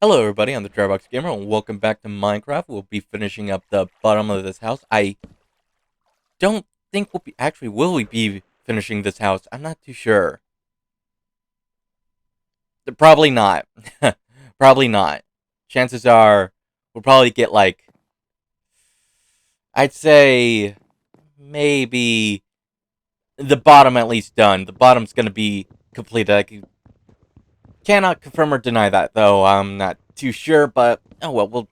Hello everybody, I'm the Drybox Gamer, and welcome back to Minecraft. We'll be finishing up the bottom of this house. I don't think will we be finishing this house? I'm not too sure. Probably not. Probably not. Chances are, we'll probably get I'd say, maybe the bottom at least done. The bottom's gonna be completed. Cannot confirm or deny that, though. I'm not too sure, but, oh well, we'll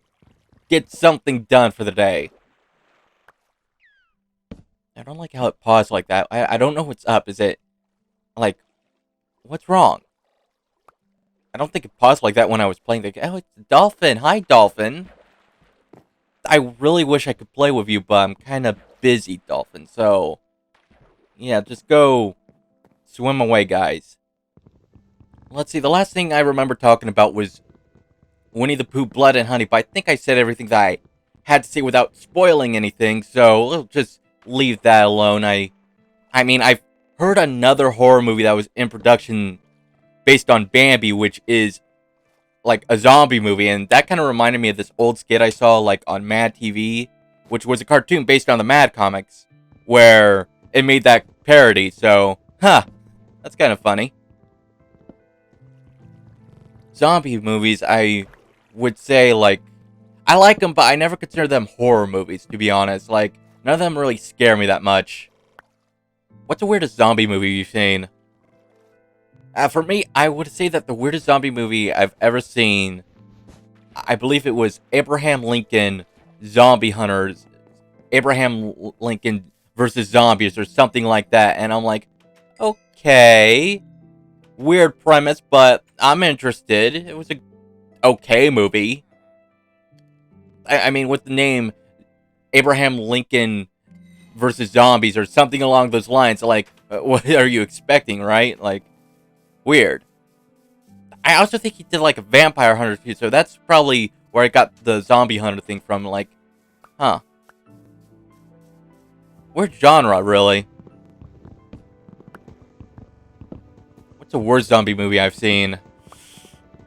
get something done for the day. I don't like how it paused like that. I don't know what's up. Is it, like, what's wrong? I don't think it paused like that when I was playing the game. Oh, it's Dolphin. Hi, Dolphin. I really wish I could play with you, but I'm kind of busy, Dolphin. So, yeah, just go swim away, guys. Let's see. The last thing I remember talking about was Winnie the Pooh, Blood and Honey, but I think I said everything that I had to say without spoiling anything, so we'll just leave that alone. I mean, I've heard another horror movie that was in production based on Bambi, which is like a zombie movie, and that kind of reminded me of this old skit I saw like on Mad TV, which was a cartoon based on the Mad comics, where it made that parody. So, that's kind of funny. Zombie movies, I would say I like them, but I never consider them horror movies. To be honest, like none of them really scare me that much. What's the weirdest zombie movie you've seen? For me, I would say that the weirdest zombie movie I've ever seen, I believe it was Abraham Lincoln Zombie Hunters, Lincoln versus Zombies, or something like that. And I'm like, okay, weird premise, but I'm interested. It was a okay movie. I mean, with the name Abraham Lincoln versus Zombies, or something along those lines, like, what are you expecting, right? Like, weird. I also think he did like a Vampire Hunter too, so that's probably where I got the Zombie Hunter thing from. Like, huh? Weird genre, really. What's the worst zombie movie I've seen?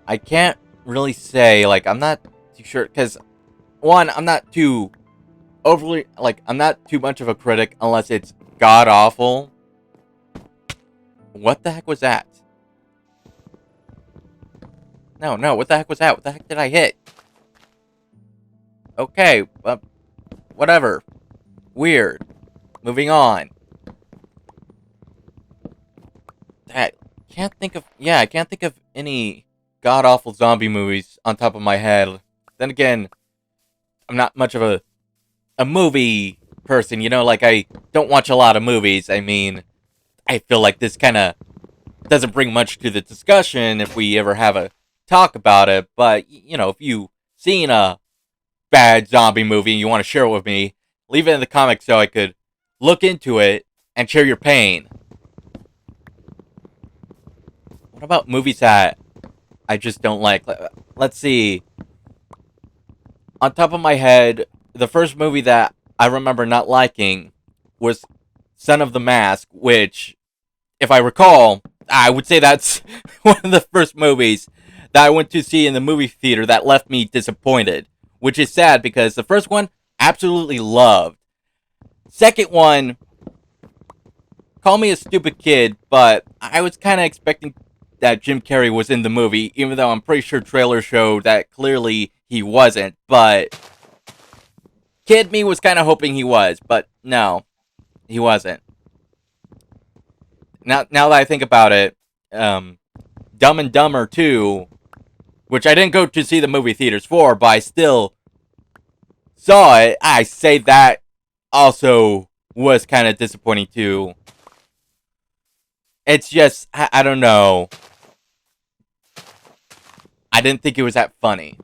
I can't really say. Like, I'm not too sure because one, I'm not too overly I'm not too much of a critic unless it's god awful. What the heck was that? No, no, what the heck was that? What the heck did I hit? Okay, whatever. Weird. Moving on. I can't think of I can't think of any god awful zombie movies on top of my head. Then again, I'm not much of a movie person, like I don't watch a lot of movies. I mean, I feel like this kind of doesn't bring much to the discussion if we ever have a talk about it, but if you seen a bad zombie movie and you want to share it with me, leave it in the comments so I could look into it and share your pain. What about movies that I just don't like? Let's see. On top of my head, the first movie that I remember not liking was Son of the Mask, which, if I recall, I would say that's one of the first movies that I went to see in the movie theater that left me disappointed, which is sad because the first one, absolutely loved. Second one, call me a stupid kid, but I was kind of expecting that Jim Carrey was in the movie, even though I'm pretty sure trailers showed that clearly he wasn't. But kid me was kind of hoping he was, but no, he wasn't. Now that I think about it, Dumb and Dumber 2, which I didn't go to see the movie theaters for, but I still saw it. I say that also was kind of disappointing too. It's just, I don't know. I didn't think it was that funny.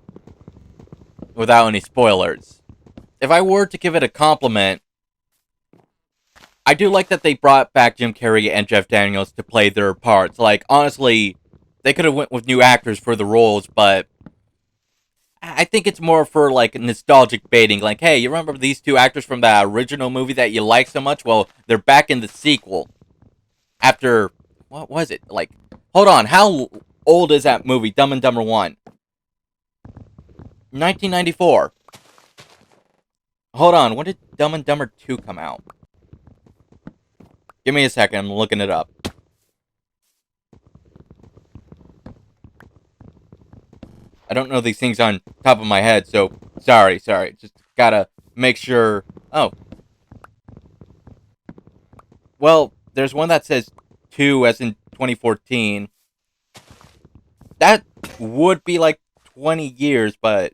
Without any spoilers. If I were to give it a compliment, I do like that they brought back Jim Carrey and Jeff Daniels to play their parts. Like, honestly, they could have went with new actors for the roles, but I think it's more for like nostalgic baiting. Like, hey, you remember these two actors from the original movie that you like so much? Well, they're back in the sequel. After what was it? Like, hold on, how old is that movie, Dumb and Dumber 1? 1994. Hold on, when did Dumb and Dumber 2 come out? Give me a second, I'm looking it up. I don't know these things on top of my head, so sorry. Just gotta make sure. Oh, well, there's one that says 2 as in 2014. That would be like 20 years, but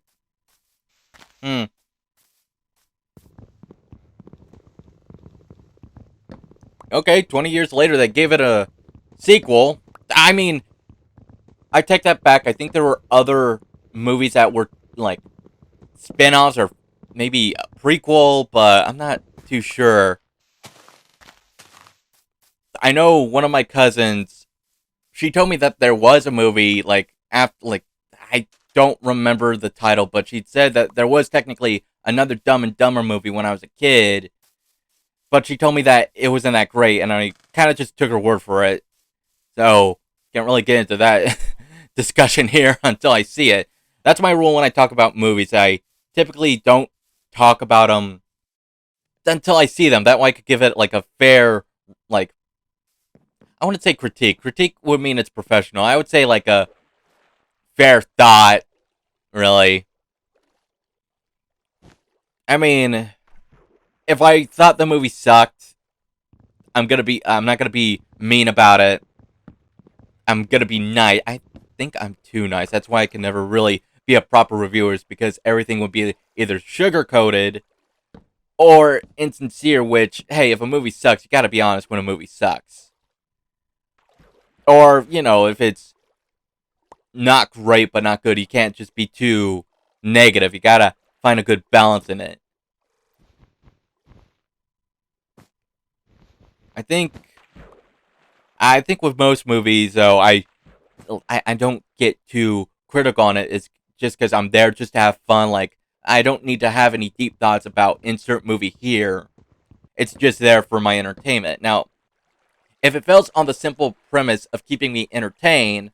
hmm. Okay, 20 years later, they gave it a sequel. I mean, I take that back. I think there were other movies that were like spin-offs or maybe a prequel, but I'm not too sure. I know one of my cousins, she told me that there was a movie like after like I don't remember the title, but she said that there was technically another Dumb and Dumber movie when I was a kid, but she told me that it wasn't that great, and I kind of just took her word for it. So can't really get into that discussion here until I see it. That's my rule when I talk about movies. I typically don't talk about them until I see them. That way I could give it like a fair, like, I wouldn't say critique. Critique would mean it's professional. I would say like a fair thought, really. I mean, if I thought the movie sucked, I'm not gonna be mean about it. I'm gonna be nice. I think I'm too nice. That's why I can never really be a proper reviewer, is because everything would be either sugar coated or insincere. Which, hey, if a movie sucks, you gotta be honest when a movie sucks. Or if it's not great but not good, you can't just be too negative. You gotta find a good balance in it. I think. I think with most movies, though, I don't get too critical on it. It's just because I'm there just to have fun. Like, I don't need to have any deep thoughts about insert movie here. It's just there for my entertainment. Now, if it fails on the simple premise of keeping me entertained,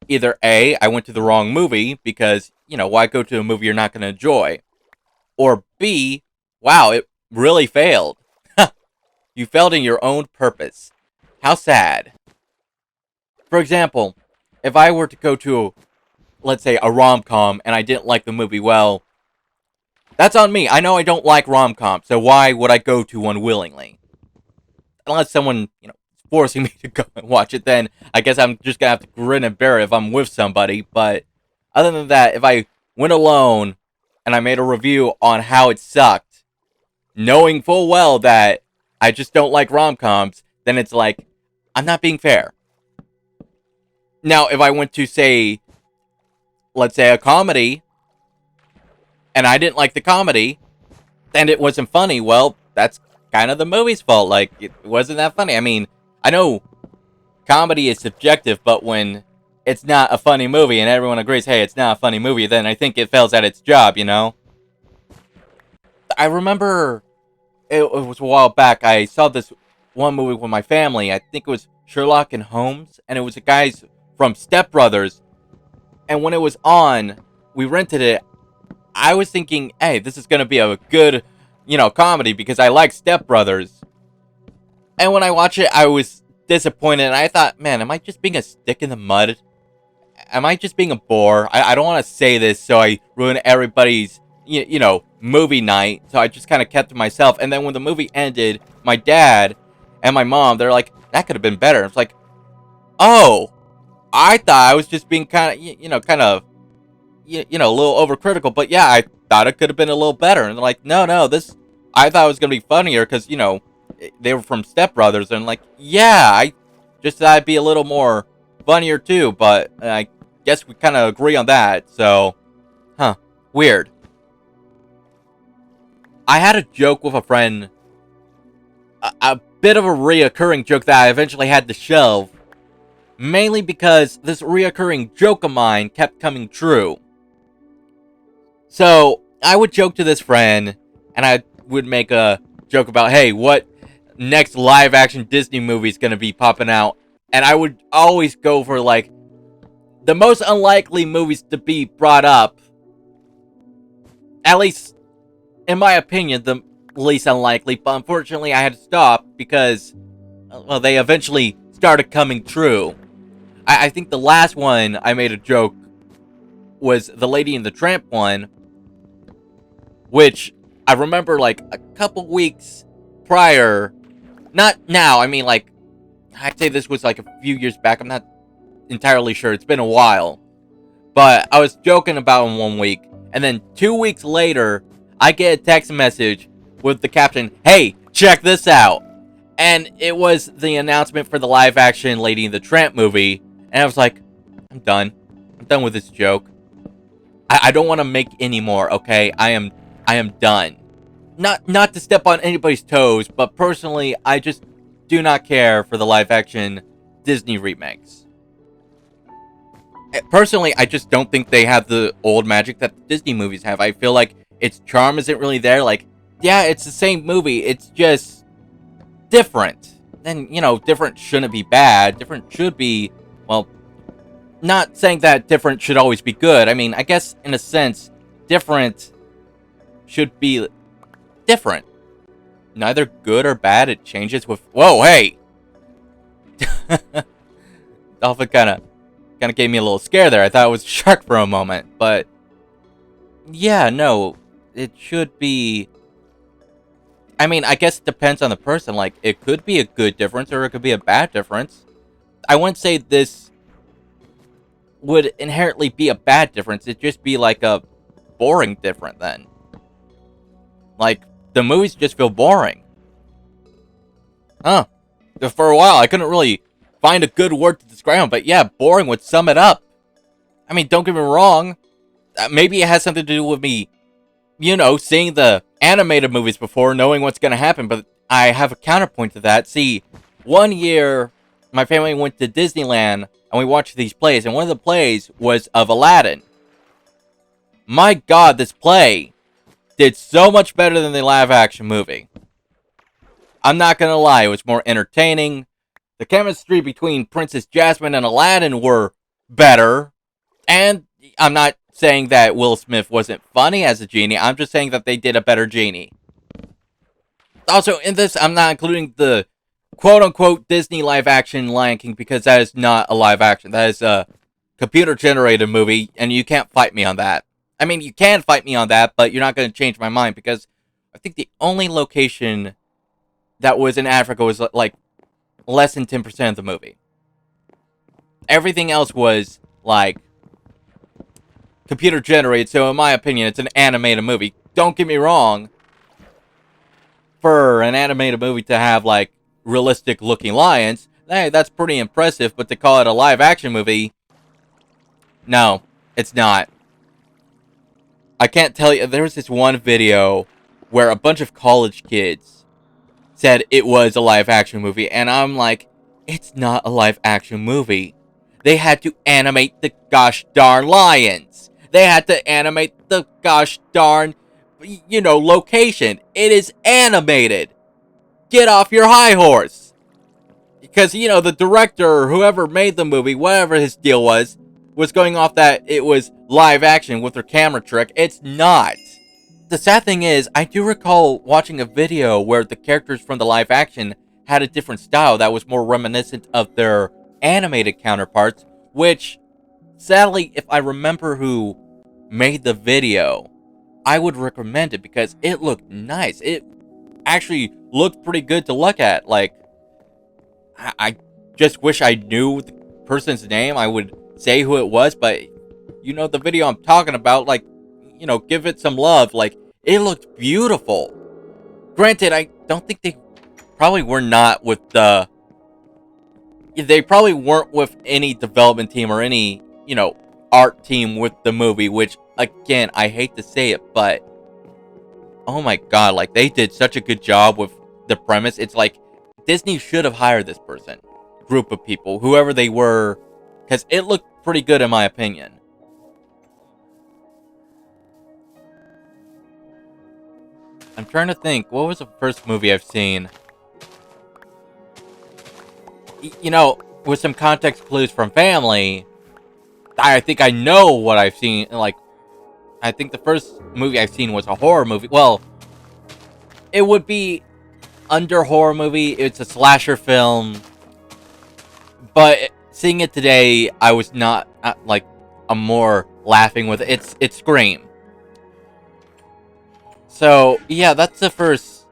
either A, I went to the wrong movie because, why go to a movie you're not going to enjoy? Or B, wow, it really failed. You failed in your own purpose. How sad. For example, if I were to go to, let's say, a rom-com and I didn't like the movie, well, that's on me. I know I don't like rom-coms, so why would I go to one willingly? Unless someone, is forcing me to go and watch it, then I guess I'm just gonna have to grin and bear it if I'm with somebody. But other than that, if I went alone and I made a review on how it sucked, knowing full well that I just don't like rom-coms, then it's like, I'm not being fair. Now, if I went to, say, let's say a comedy, and I didn't like the comedy, and it wasn't funny, well, that's kind of the movie's fault. Like, it wasn't that funny. I mean, I know comedy is subjective, but when it's not a funny movie and everyone agrees, hey, it's not a funny movie, then I think it fails at its job. I remember it was a while back, I saw this one movie with my family. I think it was Sherlock and Holmes, and it was the guys from Step Brothers. And when it was on, we rented it. I was thinking, hey, this is gonna be a good, comedy because I like Step Brothers. And when I watched it, I was disappointed, and I thought, man, am I just being a stick in the mud? Am I just being a bore? I don't want to say this so I ruin everybody's, movie night. So I just kind of kept to myself. And then when the movie ended, my dad and my mom, they're like, that could have been better. It's like, oh, I thought I was just being kind of, a little overcritical. But yeah, I thought it could have been a little better. And they're like, no, this, I thought it was going to be funnier because, they were from Step Brothers. And like, yeah, I just thought it'd be a little more funnier too. But I guess we kind of agree on that. So, weird. I had a joke with a friend, a bit of a reoccurring joke that I eventually had to shelve, mainly because this reoccurring joke of mine kept coming true. So, I would joke to this friend, and I would make a joke about, hey, what next live-action Disney movie is going to be popping out? And I would always go for, like, the most unlikely movies to be brought up At least, in my opinion, the least unlikely, but unfortunately I had to stop because, well, they eventually started coming true. I think the last one I made a joke was the Lady and the Tramp one, which I remember like a couple weeks prior, not now, I mean like, I'd say this was like a few years back, I'm not entirely sure, it's been a while, but I was joking about him 1 week, and then 2 weeks later, I get a text message with the caption, "Hey, check this out," and it was the announcement for the live-action Lady and the Tramp movie, and I was like, I'm done with this joke. I don't want to make any more, okay? I am done. Not to step on anybody's toes, but personally, I just do not care for the live-action Disney remakes. Personally, I just don't think they have the old magic that the Disney movies have. I feel like its charm isn't really there. Like, yeah, it's the same movie. It's just different. And, you know, different shouldn't be bad. Different should be, well, not saying that different should always be good. I mean, I guess, in a sense, different should be different. Neither good or bad. It changes with... Whoa, hey! Dolphin kind of gave me a little scare there. I thought it was a shark for a moment, but yeah, no, it should be. I mean, I guess it depends on the person. Like, it could be a good difference or it could be a bad difference. I wouldn't say this would inherently be a bad difference. It'd just be like a boring different then. Like, the movies just feel boring. Huh. For a while, I couldn't really find a good word to describe them, but yeah, boring would sum it up. I mean, don't get me wrong. Maybe it has something to do with me, you know, seeing the animated movies before, knowing what's going to happen, but I have a counterpoint to that. See, one year, my family went to Disneyland, and we watched these plays, and one of the plays was of Aladdin. My God, this play did so much better than the live-action movie. I'm not going to lie, it was more entertaining. The chemistry between Princess Jasmine and Aladdin were better. And I'm not saying that Will Smith wasn't funny as a genie. I'm just saying that they did a better genie. Also, in this, I'm not including the quote-unquote Disney live-action Lion King because that is not a live-action. That is a computer-generated movie, and you can't fight me on that. I mean, you can fight me on that, but you're not going to change my mind because I think the only location that was in Africa was like less than 10% of the movie. Everything else was like computer generated, so in my opinion, it's an animated movie. Don't get me wrong. For an animated movie to have like realistic looking lions, hey, that's pretty impressive, but to call it a live action movie, no, it's not. I can't tell you, there was this one video where a bunch of college kids said it was a live action movie, and I'm like, it's not a live action movie. They had to animate the gosh darn lions. They had to animate the gosh darn, you know, location. It is animated. Get off your high horse. Because, you know, the director or whoever made the movie, whatever his deal was going off that it was live action with their camera trick. It's not. The sad thing is, I do recall watching a video where the characters from the live action had a different style that was more reminiscent of their animated counterparts, which, sadly, if I remember who made the video, I would recommend it because it looked nice. It actually looked pretty good to look at. Like, I just wish I knew the person's name. I would say who it was, but you know the video I'm talking about, like, you know, give it some love. Like, it looked beautiful. Granted, I don't think they probably were not with the... They probably weren't with any development team or any, you know, art team with the movie, which, again, I hate to say it, but oh my god, like, they did such a good job with the premise. It's like, Disney should have hired this person, group of people, whoever they were, because it looked pretty good in my opinion. I'm trying to think, what was the first movie I've seen? You know, with some context clues from family, I think I know what I've seen. Like, I think the first movie I've seen was a horror movie. Well, it would be under horror movie. It's a slasher film, but seeing it today, I was not like I'm more laughing with it. It's Scream. So yeah, that's the first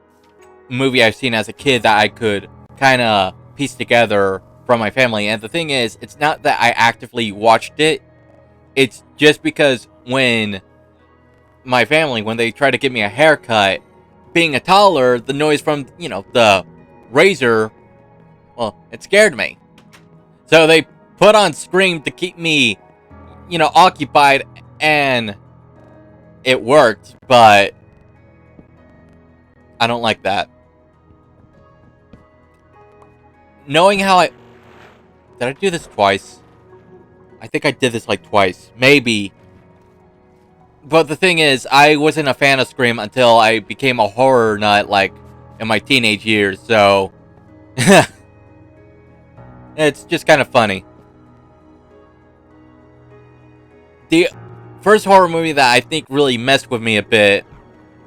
movie I've seen as a kid that I could kind of piece together from my family. And the thing is, it's not that I actively watched it. It's just because when my family, when they try to give me a haircut, being a toddler, the noise from, the razor, well, it scared me. So they put on Scream to keep me, occupied, and it worked, but I don't like that. Knowing how did I do this twice? I think I did this like twice. Maybe. But the thing is, I wasn't a fan of Scream until I became a horror nut, like, in my teenage years, so... it's just kind of funny. The first horror movie that I think really messed with me a bit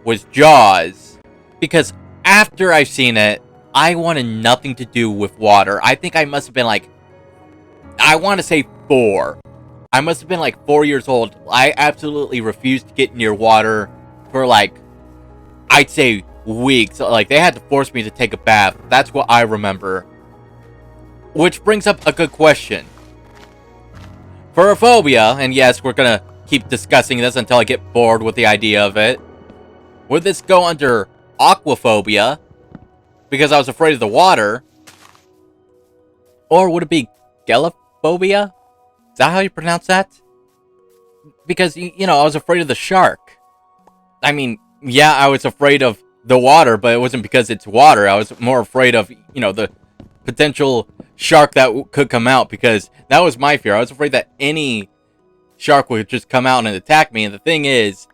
was Jaws. Because after I've seen it, I wanted nothing to do with water. I think I must have been like... I want to say 4. I must have been like 4 years old. I absolutely refused to get near water for like, I'd say weeks. Like, they had to force me to take a bath. That's what I remember. Which brings up a good question. Furphobia, and yes, we're gonna keep discussing this until I get bored with the idea of it. Would this go under aquaphobia? Because I was afraid of the water. Or would it be gelatophobia? Is that how you pronounce that? Because, I was afraid of the shark. I mean, yeah, I was afraid of the water, but it wasn't because it's water. I was more afraid of, the potential shark that could come out, because that was my fear. I was afraid that any shark would just come out and attack me. And the thing is,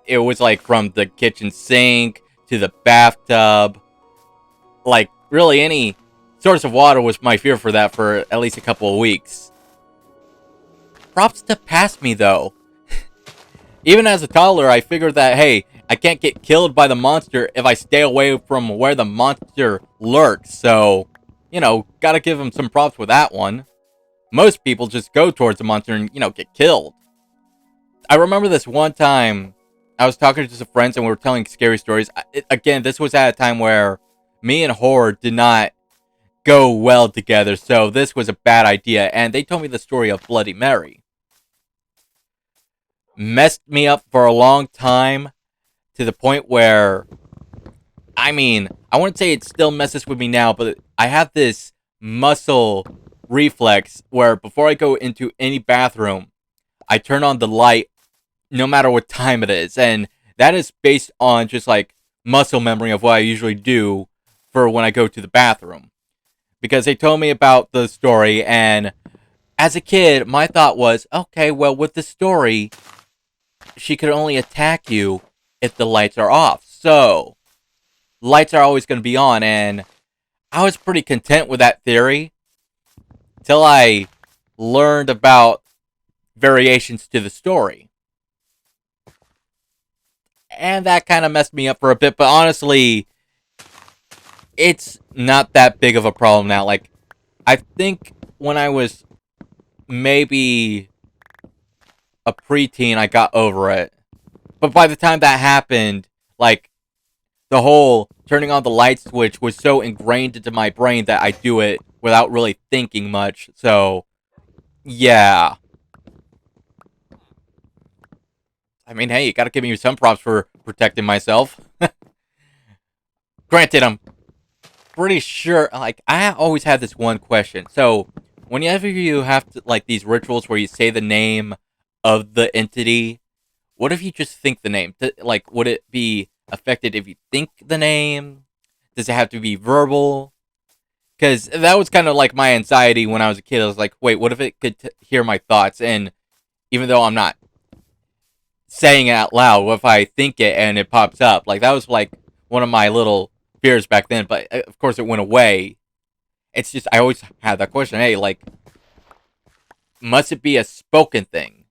it was like from the kitchen sink to the bathtub. Like, really, any source of water was my fear for that for at least a couple of weeks. Props to pass me, though. Even as a toddler, I figured that, hey, I can't get killed by the monster if I stay away from where the monster lurks. So, gotta give him some props with that one. Most people just go towards the monster and, get killed. I remember this one time, I was talking to some friends and we were telling scary stories. Again, this was at a time where me and horror did not go well together, so this was a bad idea. And they told me the story of Bloody Mary. Messed me up for a long time, to the point where, I wouldn't say it still messes with me now, but I have this muscle reflex where before I go into any bathroom, I turn on the light no matter what time it is. And that is based on just like muscle memory of what I usually do for when I go to the bathroom. Because they told me about the story, and as a kid, my thought was, okay, well, with the story, she could only attack you if the lights are off. So, lights are always going to be on, and I was pretty content with that theory till I learned about variations to the story. And that kind of messed me up for a bit, but honestly, it's not that big of a problem now. Like, I think when I was maybe a preteen, I got over it. But by the time that happened, like, the whole turning on the light switch was so ingrained into my brain that I do it without really thinking much. So, yeah. Hey, you gotta give me some props for protecting myself. Granted, I'm pretty sure, like, I always had this one question. So, whenever you have to, like, these rituals where you say the name of the entity, what if you just think the name? Like, would it be affected if you think the name? Does it have to be verbal? Because that was kind of like my anxiety when I was a kid. I was like, wait, what if it could hear my thoughts? And even though I'm not saying it out loud, what if I think it and it pops up? Like, that was like one of my little fears back then, but of course it went away. It's just, I always had that question, hey, like, must it be a spoken thing?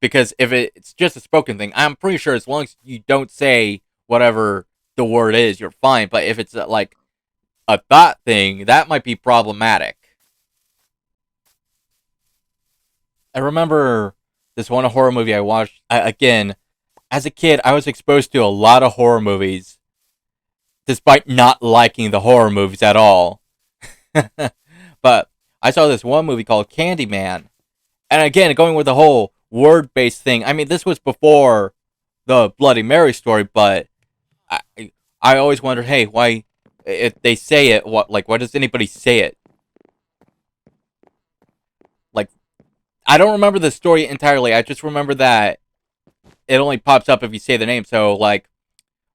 Because if it's just a spoken thing, I'm pretty sure as long as you don't say whatever the word is, you're fine. But if it's like a thought thing, that might be problematic. I remember this one horror movie I watched. Again, as a kid, I was exposed to a lot of horror movies, despite not liking the horror movies at all. But I saw this one movie called Candyman. And again, going with the whole word based thing, I mean, this was before the Bloody Mary story, but I, I always wondered, hey, why, if they say it, why does anybody say it? Like, I don't remember the story entirely. I just remember that it only pops up if you say the name. So, like,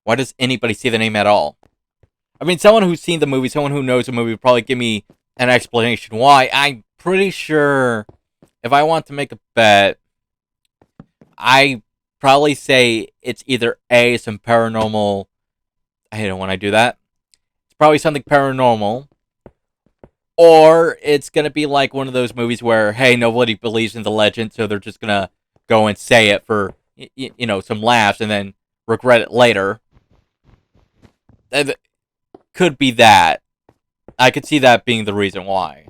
why does anybody say the name at all? I mean, someone who's seen the movie, someone who knows the movie, would probably give me an explanation why. I'm pretty sure if I want to make a bet, I probably say it's either A, some paranormal. I hate it when I do that. It's probably something paranormal. Or it's going to be like one of those movies where, hey, nobody believes in the legend, so they're just going to go and say it for, some laughs and then regret it later. It could be that. I could see that being the reason why.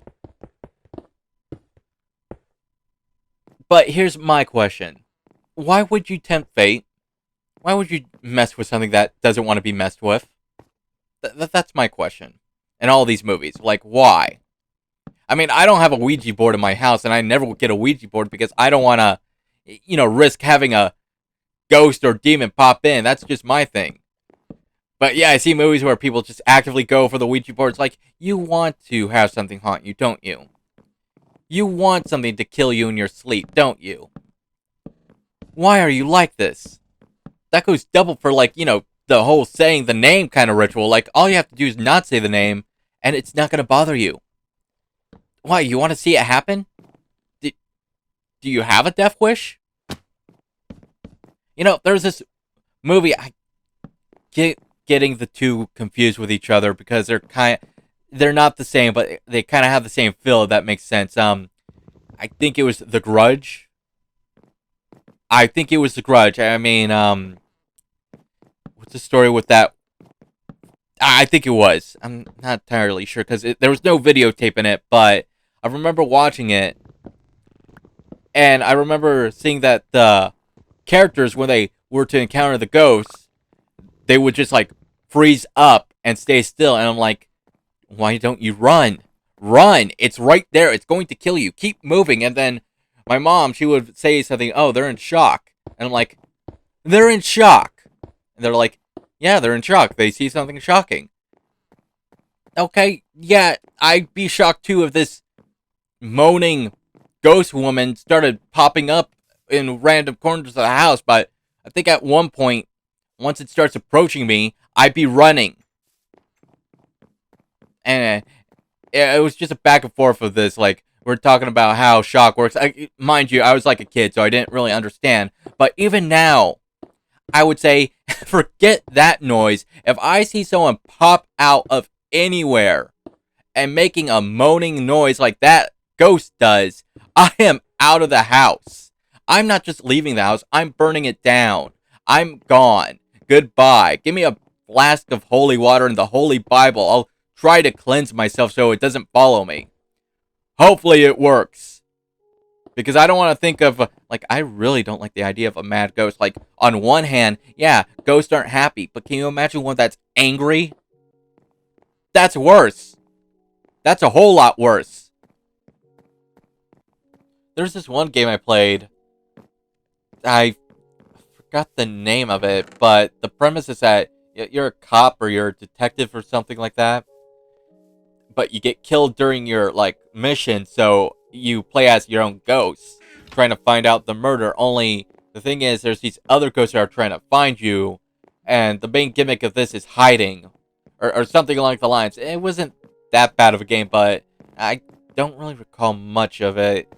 But here's my question. Why would you tempt fate? Why would you mess with something that doesn't want to be messed with? That's my question. In all these movies. Like, why? I mean, I don't have a Ouija board in my house, and I never will get a Ouija board because I don't want to, risk having a ghost or demon pop in. That's just my thing. But yeah, I see movies where people just actively go for the Ouija board. It's like, you want to have something haunt you, don't you? You want something to kill you in your sleep, don't you? Why are you like this? That goes double for, like, the whole saying the name kind of ritual. Like, all you have to do is not say the name, and it's not going to bother you. Why, you want to see it happen? Do you have a death wish? There's this movie, I get getting the two confused with each other because they're not the same, but they kind of have the same feel, if that makes sense. I think it was The Grudge. I think it was The Grudge. I mean, what's the story with that? I think it was. I'm not entirely sure because there was no videotape in it, but I remember watching it, and I remember seeing that the characters, when they were to encounter the ghosts, they would just like freeze up and stay still, and I'm like, why don't you run? Run! It's right there. It's going to kill you. Keep moving. And then my mom, she would say something, oh, they're in shock. And I'm like, they're in shock. And they're like, yeah, they're in shock. They see something shocking. Okay, yeah, I'd be shocked too if this moaning ghost woman started popping up in random corners of the house, but I think at one point, once it starts approaching me, I'd be running. And it was just a back and forth of this, like, we're talking about how shock works. Mind you, I was like a kid, so I didn't really understand. But even now, I would say, forget that noise. If I see someone pop out of anywhere and making a moaning noise like that ghost does, I am out of the house. I'm not just leaving the house, I'm burning it down. I'm gone. Goodbye. Give me a flask of holy water and the Holy Bible. I'll try to cleanse myself so it doesn't follow me. Hopefully it works. Because I don't want to think of, I really don't like the idea of a mad ghost. Like, on one hand, yeah, ghosts aren't happy. But can you imagine one that's angry? That's worse. That's a whole lot worse. There's this one game I played. I forgot the name of it, but the premise is that you're a cop or you're a detective or something like that. But you get killed during your, mission, so you play as your own ghost, trying to find out the murder. Only, the thing is, there's these other ghosts that are trying to find you, and the main gimmick of this is hiding. Or something along the lines. It wasn't that bad of a game, but I don't really recall much of it.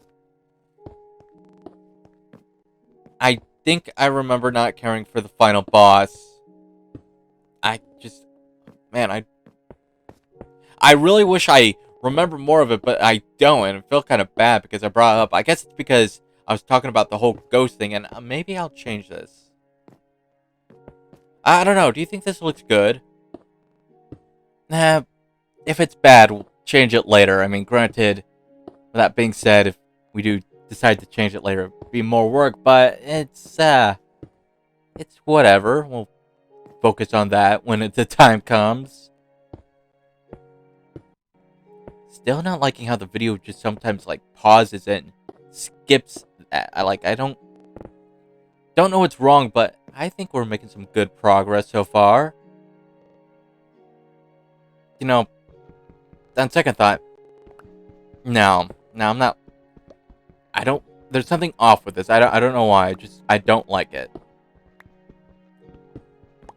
I think I remember not caring for the final boss. I really wish I remember more of it, but I don't, and I feel kind of bad because I brought it up. I guess it's because I was talking about the whole ghost thing, and maybe I'll change this. I don't know. Do you think this looks good? Nah, if it's bad, we'll change it later. I mean, granted, with that being said, if we do decide to change it later, it'll be more work, but it's whatever. We'll focus on that when the time comes. Still not liking how the video just sometimes like pauses and skips. I don't know what's wrong, but I think we're making some good progress so far. You know, on second thought, no, I'm not. I don't. There's something off with this. I don't know why. I don't like it.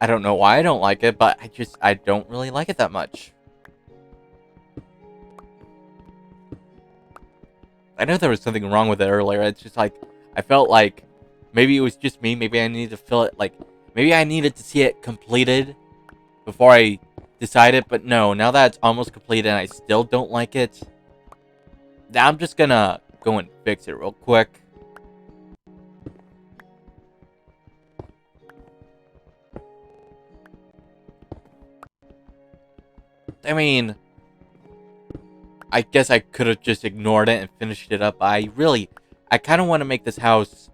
I don't know why I don't like it, but I don't really like it that much. I know there was something wrong with it earlier. It's just like I felt like maybe it was just me. Maybe I needed to feel it like maybe I needed to see it completed before I decided. But no, now that it's almost completed and I still don't like it, I'm just gonna go and fix it real quick. I mean, I guess I could have just ignored it and finished it up. I kind of want to make this house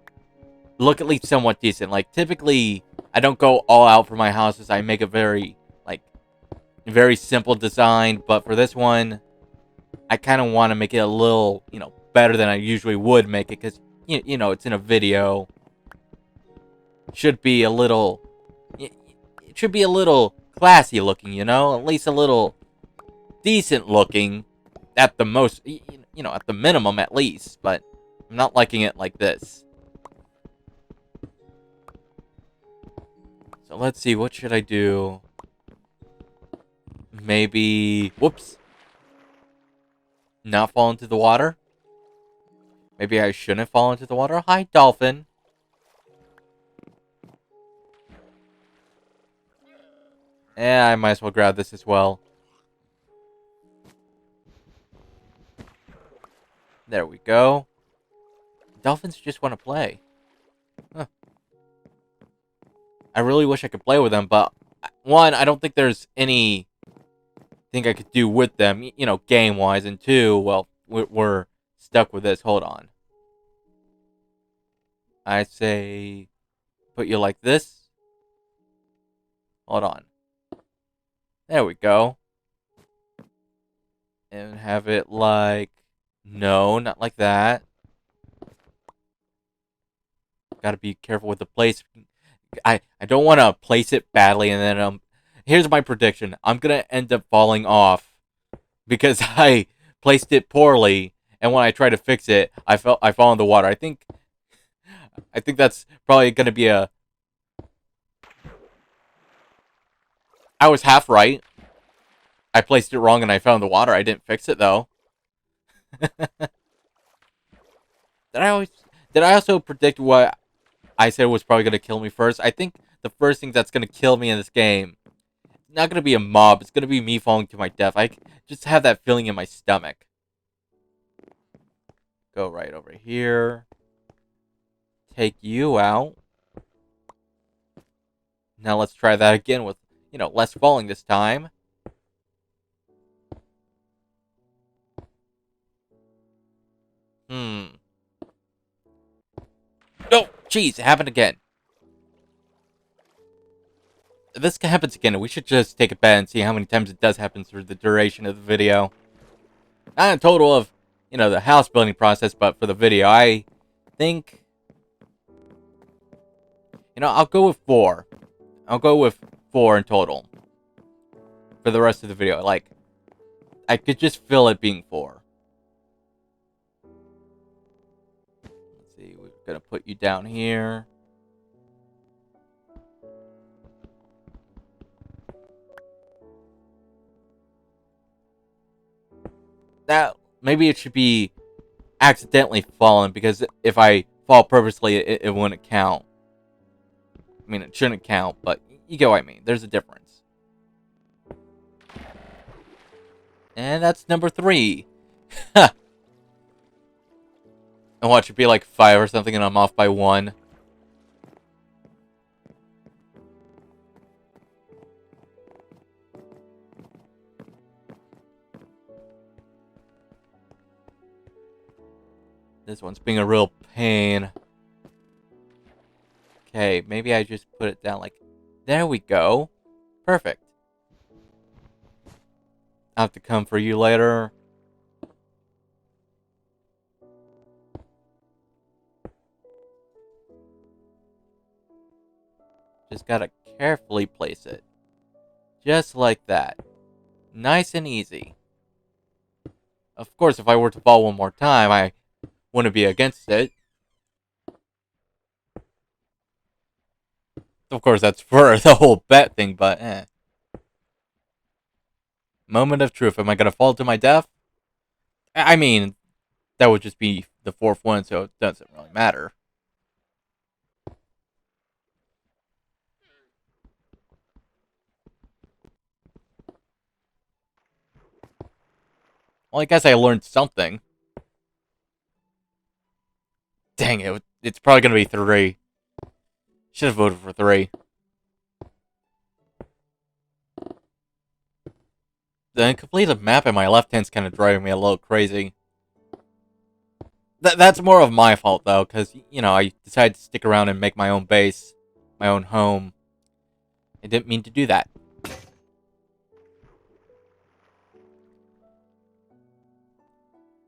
look at least somewhat decent. Like, typically, I don't go all out for my houses. I make a very simple design. But for this one, I kind of want to make it a little, better than I usually would make it. Because, it's in a video. Should be a little, it should be a little classy looking, at least a little decent looking. At the most, at the minimum at least, but I'm not liking it like this. So let's see, what should I do? Maybe, whoops. Not fall into the water? Maybe I shouldn't fall into the water? Hi, dolphin. I might as well grab this as well. There we go. Dolphins just want to play. Huh. I really wish I could play with them, but one, I don't think there's anything I could do with them, game-wise, and two, well, we're stuck with this. Hold on. I say put you like this. Hold on. There we go. And have it like... No, not like that. Gotta be careful with the place. I don't want to place it badly and then... Here's my prediction. I'm gonna end up falling off. Because I placed it poorly. And when I try to fix it, I fall in the water. I think that's probably gonna be a... I was half right. I placed it wrong and I fell in the water. I didn't fix it though. Did I also predict what I said was probably gonna kill me first? I think the first thing that's gonna kill me in this game, it's not gonna be a mob. It's gonna be me falling to my death. I just have that feeling in my stomach. Go right over here. Take you out. Now let's try that again with, less falling this time. Oh, jeez, it happened again. If this happens again, we should just take a bet and see how many times it does happen through the duration of the video. Not a total of, the house building process, but for the video, I think... I'll go with 4. I'll go with 4 in total. For the rest of the video. Like, I could just feel it being 4. Let's see, we're gonna put you down here. That, maybe it should be accidentally fallen, because if I fall purposely, it wouldn't count. I mean, it shouldn't count, but you get what I mean. There's a difference. And that's number 3. And watch it be like 5 or something and I'm off by 1. This one's being a real pain. Okay, maybe I just put it down like... There we go. Perfect. I'll have to come for you later. Just gotta carefully place it. Just like that. Nice and easy. Of course, if I were to fall one more time, I wouldn't be against it. Of course, that's for the whole bet thing, but eh. Moment of truth. Am I gonna fall to my death? I mean, that would just be the 4th one, so it doesn't really matter. Well, I guess I learned something. Dang it, it's probably gonna be 3. Should have voted for 3. The incompleted map in my left hand's kind of driving me a little crazy. That's more of my fault, though, because, you know, I decided to stick around and make my own base, my own home. I didn't mean to do that.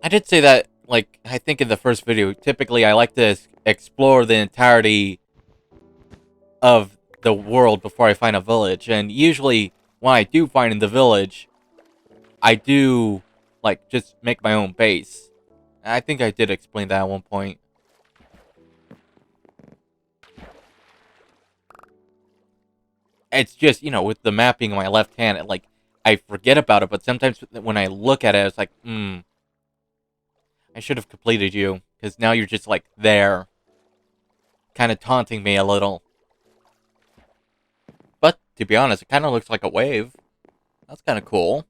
I did say that, like, I think in the first video, typically I like to explore the entirety of the world before I find a village, and usually when I do find in the village, I do, like, just make my own base. I think I did explain that at one point. It's just, you know, with the mapping in my left hand, like, I forget about it, but sometimes when I look at it, it's like, I should have completed you, because now you're just, like, there. Kind of taunting me a little. But, to be honest, it kind of looks like a wave. That's kind of cool.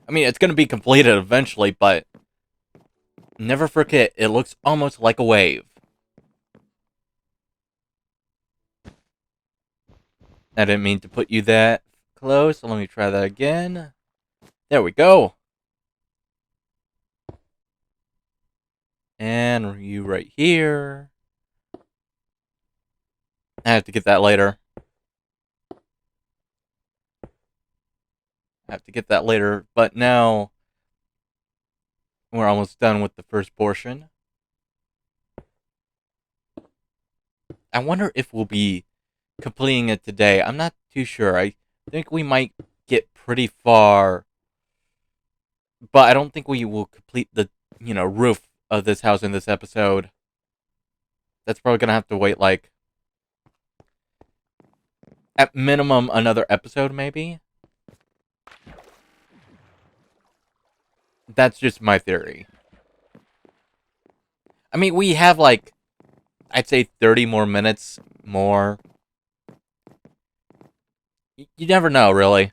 I mean, it's going to be completed eventually, but never forget, it looks almost like a wave. I didn't mean to put you that close, so let me try that again. There we go. And you right here. I have to get that later. But now we're almost done with the first portion. I wonder if we'll be completing it today. I'm not too sure. I think we might get pretty far, but I don't think we will complete the, you know, roof of this house in this episode. That's probably gonna have to wait, like, at minimum another episode, maybe. That's just my theory. I mean, we have, like, I'd say 30 more minutes more. You never know, really.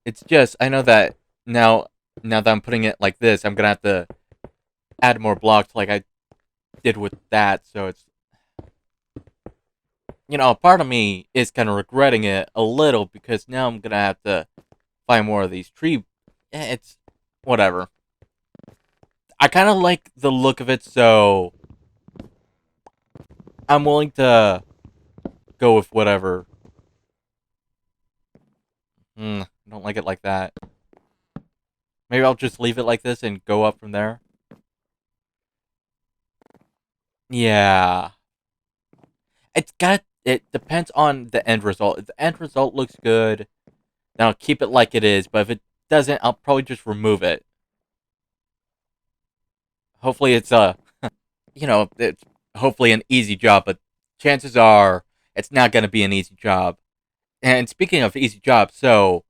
It's just, I know that now that I'm putting it like this, I'm gonna have to add more blocks like I did with that, so it's, you know, part of me is kind of regretting it a little because now I'm gonna have to find more of these tree. It's whatever. I kind of like the look of it, so I'm willing to go with whatever. I don't like it like that. Maybe I'll just leave it like this and go up from there. Yeah. It depends on the end result. If the end result looks good, then I'll keep it like it is, but if it doesn't, I'll probably just remove it. Hopefully it's you know, it's hopefully an easy job, but chances are it's not going to be an easy job. And speaking of easy jobs, so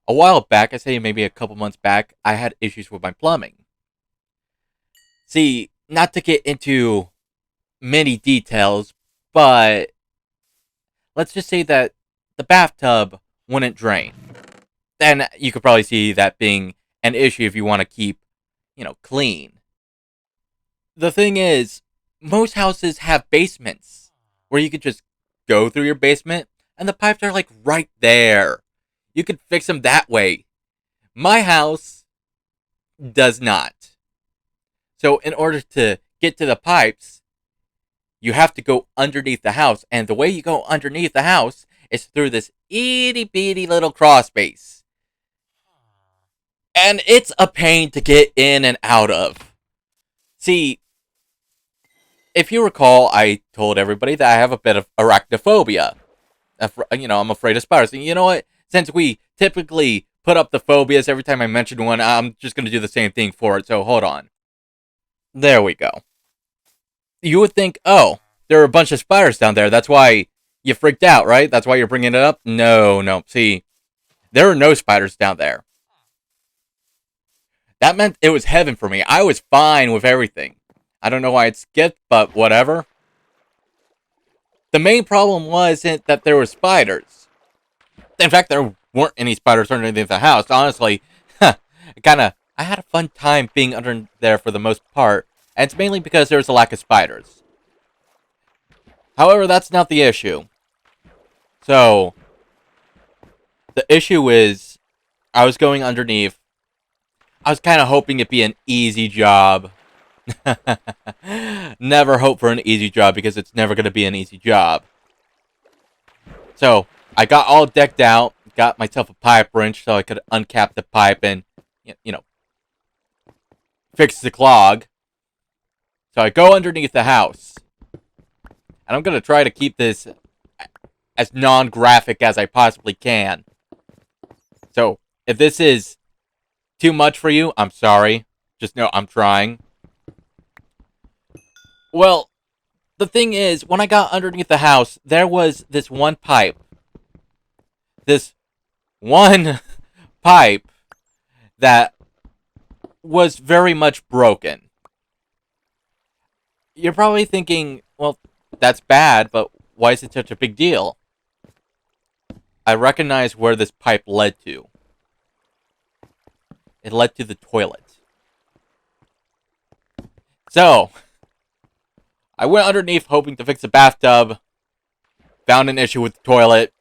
a while back, I say maybe a couple months back, I had issues with my plumbing. See, not to get into many details, but let's just say that the bathtub wouldn't drain. then you could probably see that being an issue if you want to keep, clean. The thing is, most houses have basements where you could just go through your basement and the pipes are like right there. You could fix them that way. My house does not. So, in order to get to the pipes, you have to go underneath the house. And the way you go underneath the house is through this itty bitty little crawl space. And it's a pain to get in and out of. See, if you recall, I told everybody that I have a bit of arachnophobia. I'm afraid of spiders. And you know what? Since we typically put up the phobias every time I mention one, I'm just going to do the same thing for it. So hold on. There we go. You would think, oh, there are a bunch of spiders down there. That's why you freaked out, right? That's why you're bringing it up? No. See, there are no spiders down there. That meant it was heaven for me. I was fine with everything. I don't know why it skipped, but whatever. The main problem wasn't that there were spiders. In fact, there weren't any spiders underneath the house. Honestly, I had a fun time being under there for the most part, and it's mainly because there's a lack of spiders. However, that's not the issue. So, the issue is, I was going underneath. I was kind of hoping it'd be an easy job. Never hope for an easy job because it's never going to be an easy job. So, I got all decked out, got myself a pipe wrench so I could uncap the pipe and, fix the clog. So I go underneath the house. And I'm going to try to keep this as non-graphic as I possibly can. So, if this is too much for you, I'm sorry. Just know I'm trying. Well, the thing is, when I got underneath the house, there was this one pipe. This one pipe that was very much broken. You're probably thinking, well, that's bad, but why is it such a big deal? I recognize where this pipe led to. It led to the toilet. So, I went underneath hoping to fix the bathtub, found an issue with the toilet,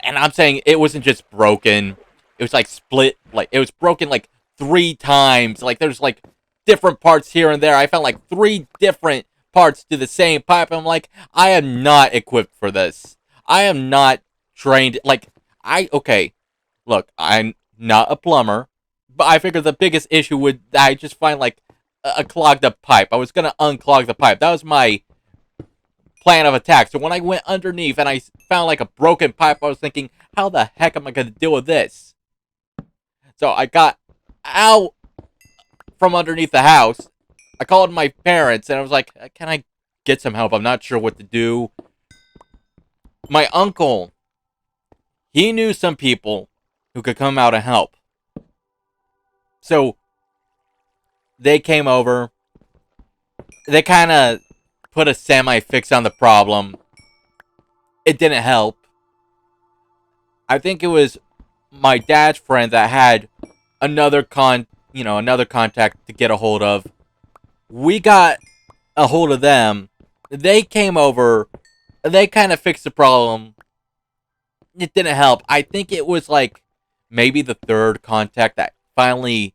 and I'm saying it wasn't just broken, it was like split, like it was broken like 3 times, like there's like different parts here and there. I found like 3 different parts to the same pipe. I'm like, I am not equipped for this. I am not trained, okay, look, I'm not a plumber, but I figured the biggest issue would, I just find like a clogged up pipe. I was gonna unclog the pipe. That was my plan of attack. So when I went underneath and I found like a broken pipe, I was thinking, how the heck am I gonna deal with this? So I got out from underneath the house. I called my parents and I was like, can I get some help? I'm not sure what to do. My uncle, he knew some people who could come out and help. So they came over. They kind of put a semi-fix on the problem. It didn't help. I think it was my dad's friend that had another contact to get a hold of. We got a hold of them. They came over. They kind of fixed the problem. It didn't help. I think it was like maybe the 3rd contact that finally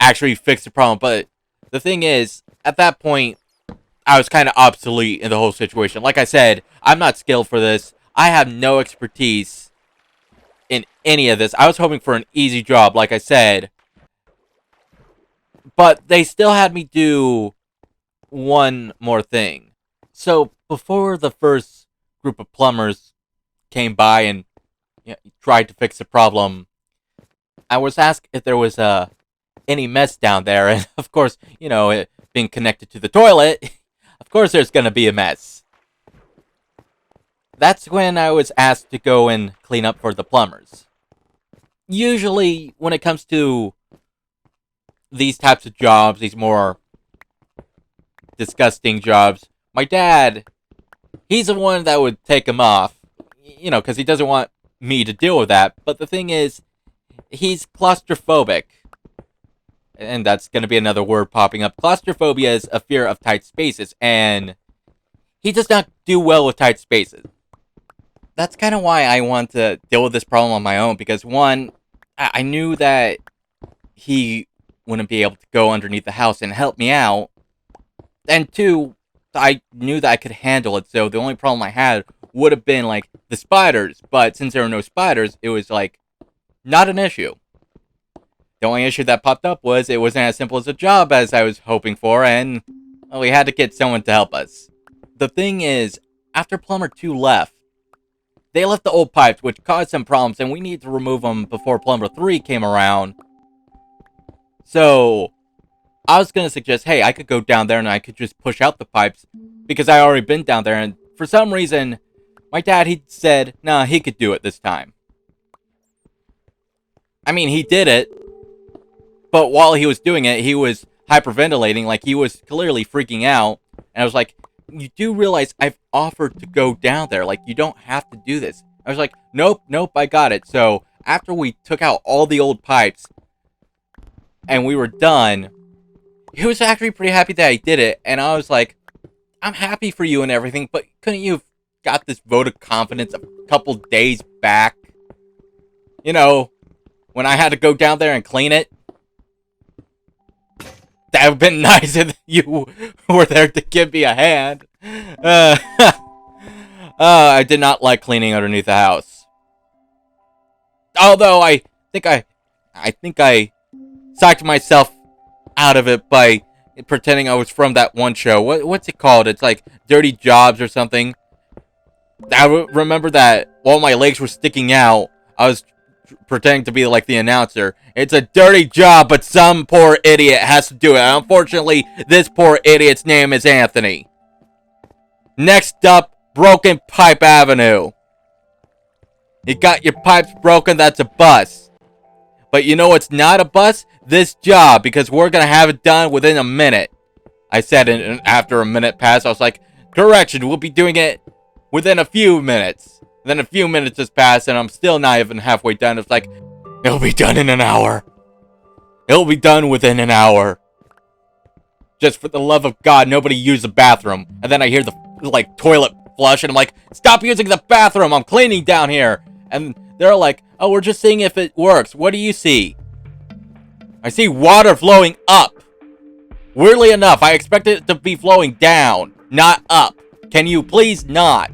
actually fixed the problem. But the thing is, at that point, I was kind of obsolete in the whole situation. Like I said, I'm not skilled for this. I have no expertise in any of this. I was hoping for an easy job, like I said. But they still had me do one more thing. So, before the first group of plumbers came by and tried to fix the problem, I was asked if there was any mess down there. And, of course, it being connected to the toilet, of course there's going to be a mess. That's when I was asked to go and clean up for the plumbers. Usually, when it comes to these types of jobs, these more disgusting jobs, my dad, he's the one that would take them off, because he doesn't want me to deal with that. But the thing is, he's claustrophobic. And that's going to be another word popping up. Claustrophobia is a fear of tight spaces, and he does not do well with tight spaces. That's kind of why I want to deal with this problem on my own, because one, I knew that he wouldn't be able to go underneath the house and help me out, and two, I knew that I could handle it, so the only problem I had would have been, like, the spiders, but since there were no spiders, it was, like, not an issue. The only issue that popped up was it wasn't as simple as a job as I was hoping for, and well, we had to get someone to help us. The thing is, after Plumber 2 left, they left the old pipes, which caused some problems, and we needed to remove them before Plumber 3 came around. So, I was going to suggest, hey, I could go down there and I could just push out the pipes, because I already been down there, and for some reason, my dad, he said, nah, he could do it this time. I mean, he did it, but while he was doing it, he was hyperventilating, like he was clearly freaking out, and I was like, you do realize I've offered to go down there, like, you don't have to do this. I was like, nope, I got it. So, after we took out all the old pipes, and we were done, he was actually pretty happy that I did it, and I was like, I'm happy for you and everything, but couldn't you have got this vote of confidence a couple days back? You know, when I had to go down there and clean it? That would have been nice if you were there to give me a hand. I did not like cleaning underneath the house. Although I think I psyched myself out of it by pretending I was from that one show. What's it called? It's like Dirty Jobs or something. I remember that while my legs were sticking out, I was pretending to be like the announcer. It's a dirty job, but some poor idiot has to do it. Unfortunately, this poor idiot's name is Anthony. Next up, Broken Pipe Avenue. You got your pipes broken, that's a bus. But you know what's not a bus? This job, because we're gonna have it done within a minute. I said after a minute passed, I was like, correction, we'll be doing it within a few minutes. Then a few minutes has passed, and I'm still not even halfway done. It's like, it'll be done in an hour. It'll be done within an hour. Just for the love of God, nobody use the bathroom. And then I hear the, like, toilet flush, and I'm like, stop using the bathroom, I'm cleaning down here. And they're like, oh, we're just seeing if it works. What do you see? I see water flowing up. Weirdly enough, I expected it to be flowing down, not up. Can you please not?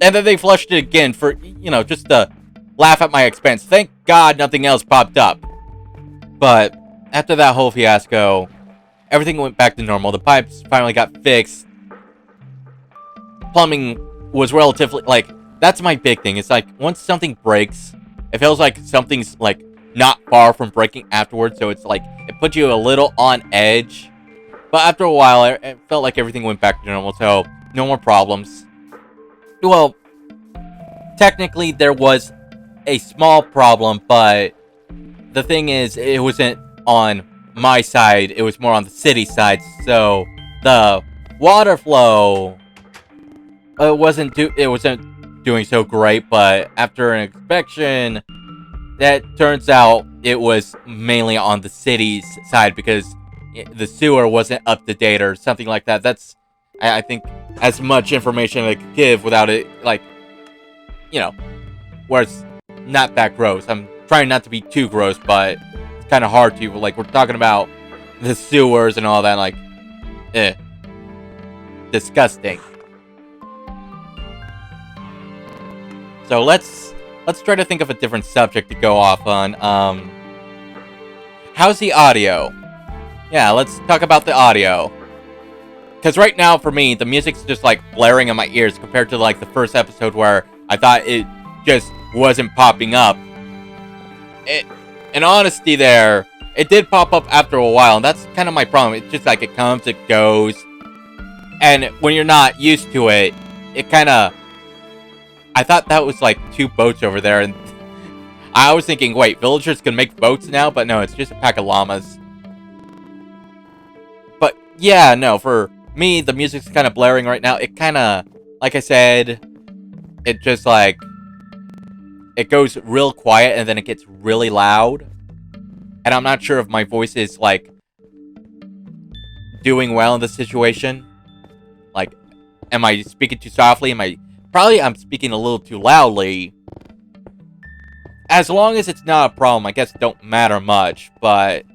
And then they flushed it again for, you know, just to laugh at my expense. Thank God nothing else popped up. But after that whole fiasco, everything went back to normal. The pipes finally got fixed. Plumbing was relatively, like, that's my big thing. It's like, once something breaks, it feels like something's, like, not far from breaking afterwards. So it's like, it puts you a little on edge. But after a while, it felt like everything went back to normal. So, no more problems. Well, technically there was a small problem, but the thing is, it wasn't on my side, it was more on the city side, so the water flow, it wasn't doing so great, but after an inspection, that turns out it was mainly on the city's side, because the sewer wasn't up to date or something like that. That's, I think, as much information I could give without it, like, you know, where it's not that gross. I'm trying not to be too gross, but it's kind of hard to, like, we're talking about the sewers and all that, like, disgusting. So let's try to think of a different subject to go off on. How's the audio? Yeah, let's talk about the audio. Because right now, for me, the music's just, like, blaring in my ears compared to, like, the first episode where I thought it just wasn't popping up. In honesty there, it did pop up after a while, and that's kind of my problem. It's just, like, it comes, it goes. And when you're not used to it, it kind of... I thought that was, like, 2 boats over there, and I was thinking, wait, villagers can make boats now? But no, it's just a pack of llamas. But, yeah, no, for me, the music's kind of blaring right now. It kind of, like I said, it just like it goes real quiet and then it gets really loud. And I'm not sure if my voice is like doing well in this situation. Like, am I speaking too softly? I'm speaking a little too loudly. As long as it's not a problem, I guess it don't matter much. But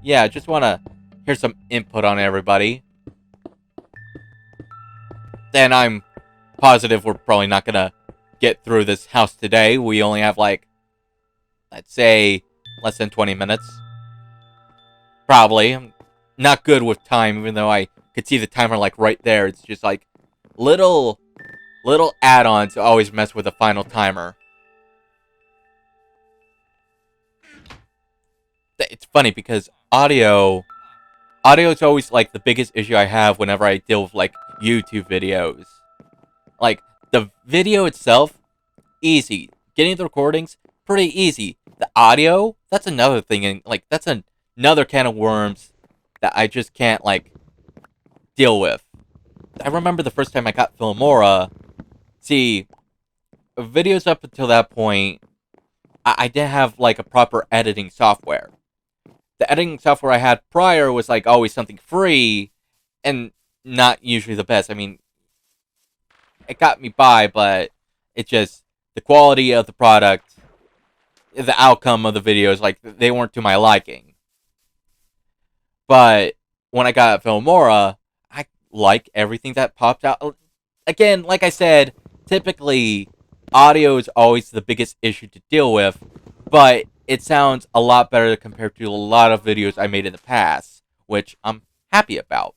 yeah, I just want to hear some input on everybody. And I'm positive we're probably not gonna get through this house today. We only have like, let's say, less than 20 minutes. Probably. I'm not good with time, even though I could see the timer like right there. It's just like little add-ons always mess with the final timer. It's funny because audio is always like the biggest issue I have whenever I deal with like YouTube videos. Like the video itself, easy. Getting the recordings, pretty easy. The audio, that's another thing, and like that's another can of worms that I just can't like deal with. I remember the first time I got Filmora. See, videos up until that point, I didn't have like a proper editing software. The editing software I had prior was like always something free and not usually the best. I mean, it got me by, but it just the quality of the product, the outcome of the videos, like they weren't to my liking. But when I got Filmora, I like everything that popped out. Again, like I said, typically audio is always the biggest issue to deal with, but it sounds a lot better compared to a lot of videos I made in the past, which I'm happy about.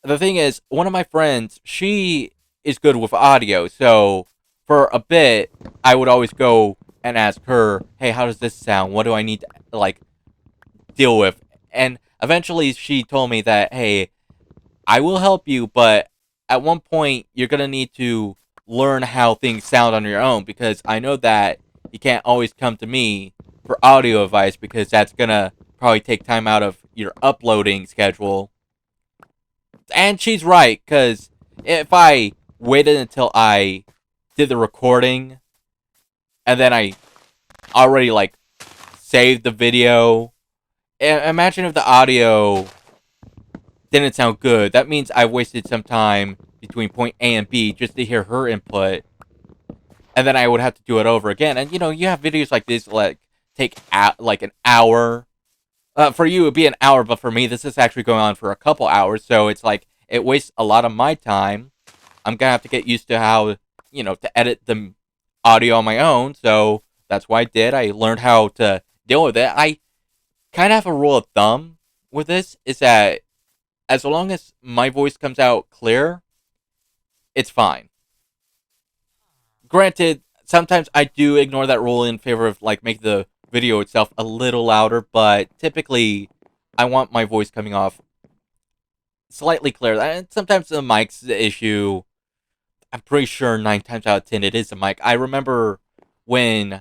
The thing is, one of my friends, she is good with audio, so for a bit, I would always go and ask her, "Hey, how does this sound? What do I need to like deal with?" And eventually, she told me that, "Hey, I will help you, but at one point, you're gonna need to learn how things sound on your own because I know that you can't always come to me for audio advice because that's gonna probably take time out of your uploading schedule." And she's right, because if I waited until I did the recording and then I already like saved the video, imagine if the audio didn't sound good. That means I wasted some time between point A and B just to hear her input, and then I would have to do it over again. And you know, you have videos like this like take like an hour. For you, it'd be an hour, but for me, this is actually going on for a couple hours. So it's like it wastes a lot of my time. I'm gonna have to get used to how to edit the audio on my own. So that's why I did. I learned how to deal with it. I kind of have a rule of thumb with this is that as long as my voice comes out clear, it's fine. Granted, sometimes I do ignore that rule in favor of like make the video itself a little louder, but typically I want my voice coming off slightly clear. And sometimes the mic's the issue. I'm pretty sure 9 times out of 10 it is the mic. I remember when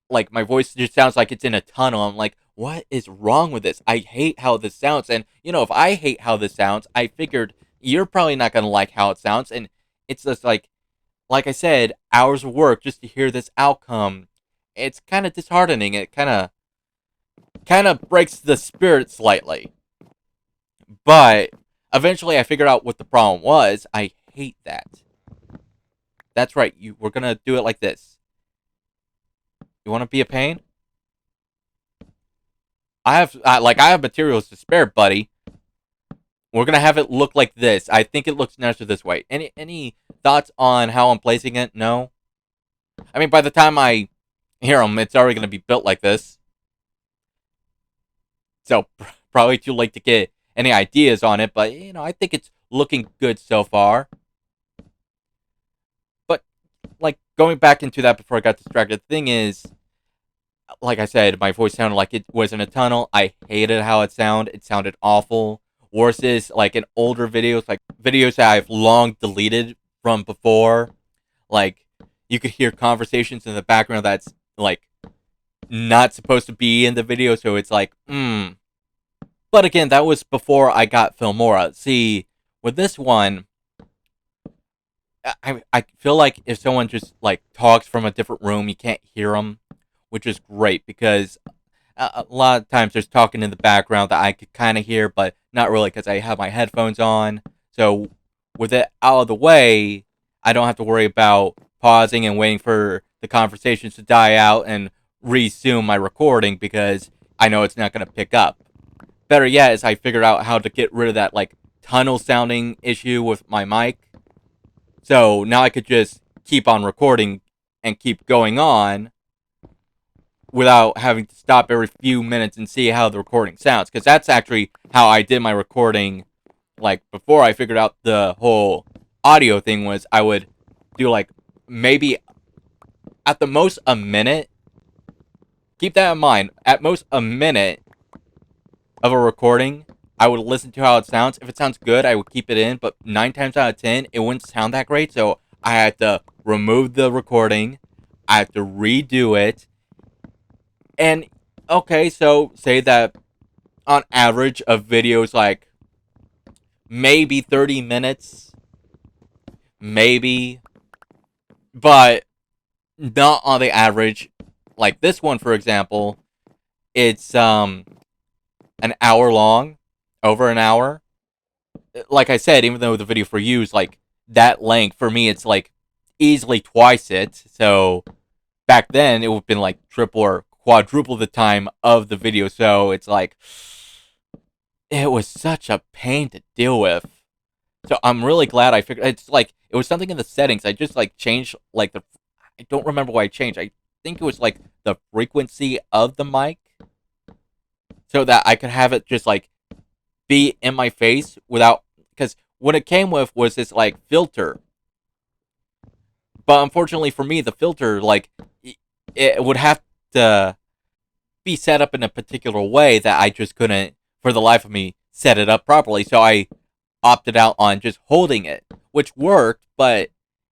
like my voice just sounds like it's in a tunnel. I'm like, what is wrong with this? I hate how this sounds. And if I hate how this sounds, I figured you're probably not gonna like how it sounds. And it's just like I said, hours of work just to hear this outcome. It's kind of disheartening. It kind of breaks the spirit slightly. But eventually, I figured out what the problem was. I hate that. That's right. We're gonna do it like this. You want to be a pain? I have materials to spare, buddy. We're gonna have it look like this. I think it looks nicer this way. Any thoughts on how I'm placing it? No. I mean, by the time I hear them, it's already gonna be built like this. So probably too late to get any ideas on it. But I think it's looking good so far. But like going back into that before I got distracted, the thing is, like I said, my voice sounded like it was in a tunnel. I hated how it sounded. It sounded awful. Worse is like in older videos, like videos that I've long deleted from before. Like you could hear conversations in the background that's like not supposed to be in the video, so it's like, But again, that was before I got Filmora. See, with this one, I feel like if someone just like talks from a different room, you can't hear them, which is great because a lot of times there's talking in the background that I could kind of hear, but not really because I have my headphones on. So with it out of the way, I don't have to worry about pausing and waiting for the conversations to die out and resume my recording because I know it's not going to pick up. Better yet is I figured out how to get rid of that like tunnel sounding issue with my mic. So now I could just keep on recording and keep going on without having to stop every few minutes and see how the recording sounds. Because that's actually how I did my recording. Like before I figured out the whole audio thing was I would do like maybe at the most a minute. Keep that in mind. At most a minute of a recording, I would listen to how it sounds. If it sounds good, I would keep it in. But 9 times out of 10, it wouldn't sound that great. So I had to remove the recording. I had to redo it. And okay, so say that on average a video is like maybe 30 minutes, maybe, but not on the average. Like this one, for example, it's an hour long, over an hour. Like I said, even though the video for you is like that length, for me it's like easily twice it. So back then it would have been like triple or quadruple the time of the video. So it's like it was such a pain to deal with. So I'm really glad I figured it's like it was something in the settings. I just like changed like the I don't remember what I changed. I think it was like the frequency of the mic so that I could have it just like be in my face without because what it came with was this like filter. But unfortunately for me, the filter like it would have to be set up in a particular way that I just couldn't for the life of me set it up properly. So I opted out on just holding it, which worked, but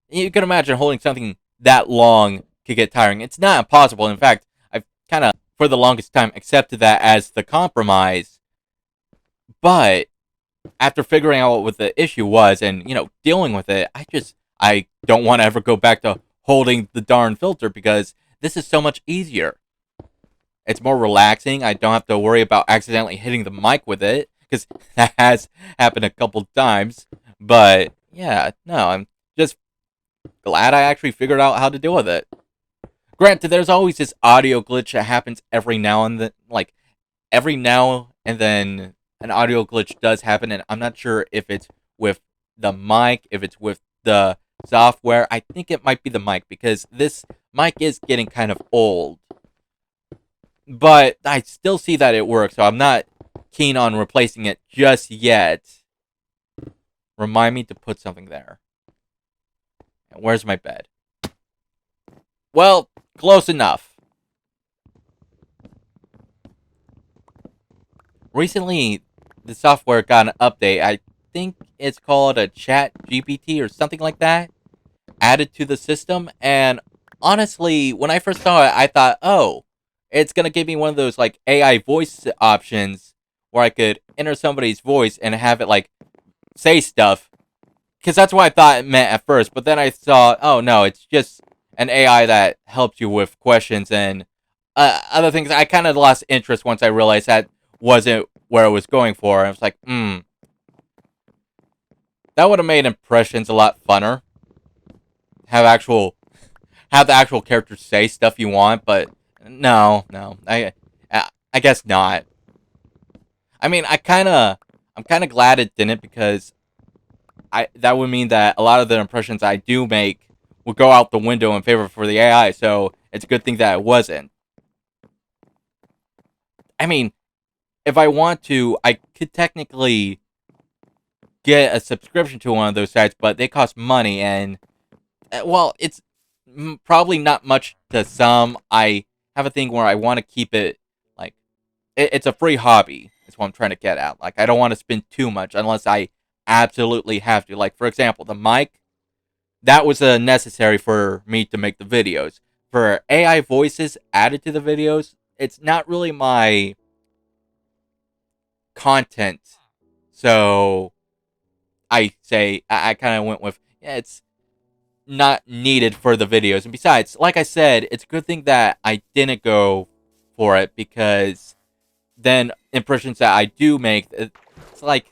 you can imagine holding something that long could get tiring. It's not impossible. In fact, I've kind of, for the longest time, accepted that as the compromise. But after figuring out what the issue was and, dealing with it, I don't want to ever go back to holding the darn filter because this is so much easier. It's more relaxing. I don't have to worry about accidentally hitting the mic with it because that has happened a couple times. But yeah, no, I'm just glad I actually figured out how to deal with it. Granted, there's always this audio glitch that happens every now and then. Like, every now and then an audio glitch does happen, and I'm not sure if it's with the mic, if it's with the software. I think it might be the mic because this mic is getting kind of old. But I still see that it works, so I'm not keen on replacing it just yet. Remind me to put something there. Where's my bed? Well, close enough. Recently, the software got an update. I think it's called a Chat GPT or something like that, added to the system. And honestly, when I first saw it, I thought, oh, it's gonna give me one of those like AI voice options where I could enter somebody's voice and have it like say stuff. Because that's what I thought it meant at first. But then I saw, oh no, it's just an AI that helps you with questions and other things. I kind of lost interest once I realized that wasn't where I was going for. I was like, that would have made impressions a lot funner. Have actual, have the actual characters say stuff you want, but no, I guess not. I mean, I'm kind of glad it didn't because that would mean that a lot of the impressions I do make would go out the window in favor for the AI. So it's a good thing that it wasn't. I mean, if I want to, I could technically get a subscription to one of those sites, but they cost money, and well, it's probably not much to some. I have a thing where I want to keep it like it's a free hobby. Is what I'm trying to get at. Like I don't want to spend too much unless I absolutely have to. Like for example, the mic that was necessary for me to make the videos. For AI voices added to the videos, it's not really my content. So I say I kind of went with yeah, it's not needed for the videos. And besides, like I said, it's a good thing that I didn't go for it, because then impressions that I do make, it's like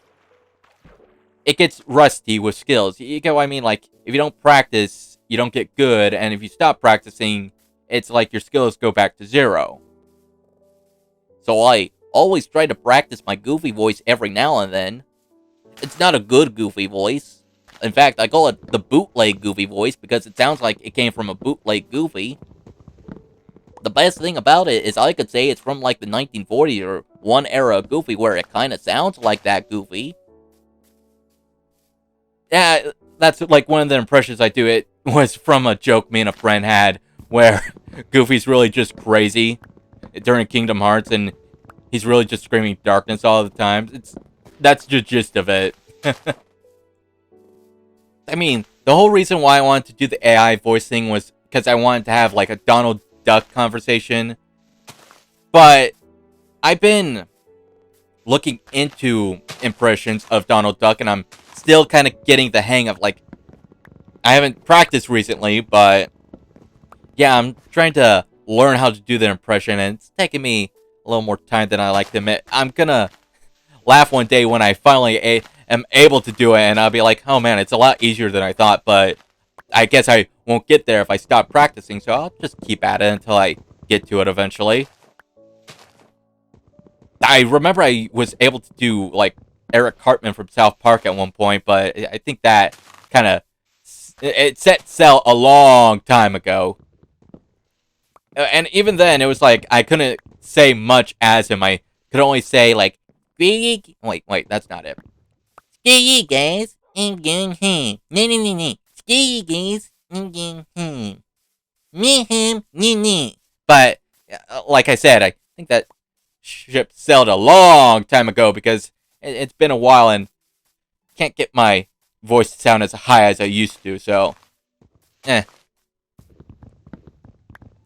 it gets rusty with skills. You get what I mean? Like, if you don't practice, you don't get good, and if you stop practicing, it's like your skills go back to zero. So I always try to practice my goofy voice every now and then. It's not a good goofy voice. In fact, I call it the bootleg goofy voice because it sounds like it came from a bootleg goofy. The best thing about it is I could say it's from like the 1940s or one era goofy where it kind of sounds like that goofy. Yeah, that's like one of the impressions I do. It was from a joke me and a friend had where Goofy's really just crazy during Kingdom Hearts, and he's really just screaming darkness all the time. That's the gist of it. I mean, the whole reason why I wanted to do the AI voice thing was because I wanted to have like a Donald Duck conversation. But I've been looking into impressions of Donald Duck, and I'm still kind of getting the hang of, like, I haven't practiced recently, but yeah, I'm trying to learn how to do the impression, and it's taking me a little more time than I like to admit. I'm gonna laugh one day when I finally am able to do it, and I'll be like, oh man, it's a lot easier than I thought, but I guess I won't get there if I stop practicing, so I'll just keep at it until I get to it eventually. I remember I was able to do, like, Eric Cartman from South Park at one point, but I think that kind of it set sail a long time ago. And even then, it was like I couldn't say much as him. I could only say like, wait, that's not it. Ski guys, I'm going home. No. Ski guys, I'm going home. Me him, no. But like I said, I think that ship sailed a long time ago because it's been a while and can't get my voice to sound as high as I used to. So, eh.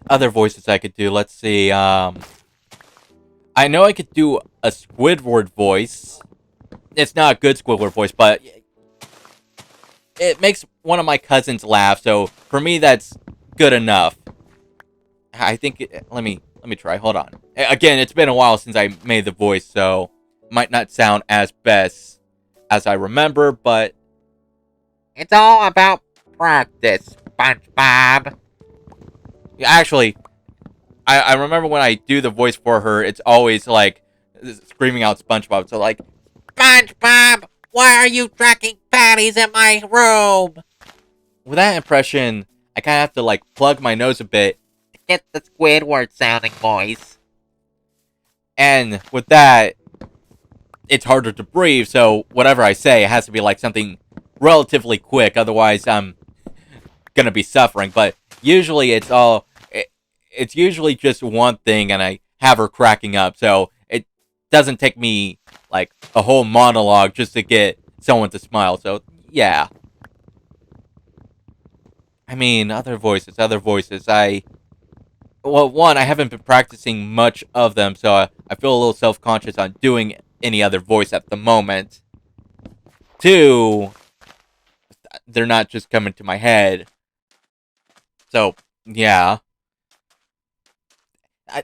Other voices I could do. Let's see. I know I could do a Squidward voice. It's not a good Squidward voice, but it makes one of my cousins laugh. So for me, that's good enough. I think. Let me try. Hold on. Again, it's been a while since I made the voice, so might not sound as best as I remember, but it's all about practice, SpongeBob. Actually, I remember when I do the voice for her, it's always like screaming out SpongeBob. So like, SpongeBob, why are you tracking patties in my room? With that impression, I kind of have to like plug my nose a bit to get the Squidward sounding voice. And with that, it's harder to breathe. So whatever I say, it has to be like something relatively quick. Otherwise, I'm gonna be suffering. But usually, it's usually just one thing, and I have her cracking up. So it doesn't take me like a whole monologue just to get someone to smile. So yeah. I mean, other voices. Well, one, I haven't been practicing much of them, so I feel a little self-conscious on doing any other voice at the moment. Two, they're not just coming to my head. So, yeah.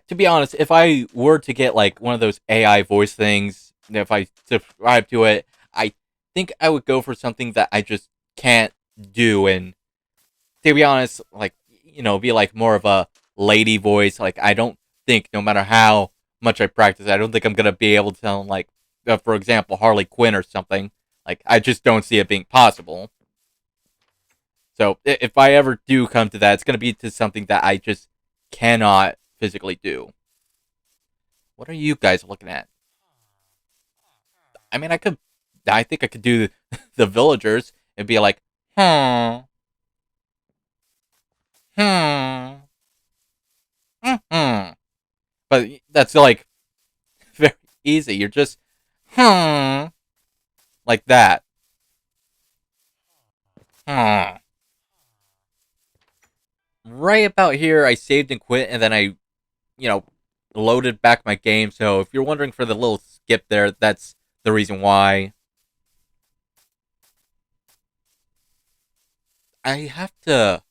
To be honest, if I were to get like one of those AI voice things, if I subscribe to it, I think I would go for something that I just can't do. And to be honest, like, be like more of a lady voice. Like, I don't think, no matter how much I practice, I don't think I'm gonna be able to sound like, for example, Harley Quinn or something. Like, I just don't see it being possible. So if I ever do come to that, it's gonna be to something that I just cannot physically do. What are you guys looking at? I mean, I think I could do the villagers and be like, hmm, hmm, hmm. But that's like very easy. You're just, hmm, like that. Hmm. Right about here, I saved and quit, and then you know, loaded back my game. So if you're wondering for the little skip there, that's the reason why. I have to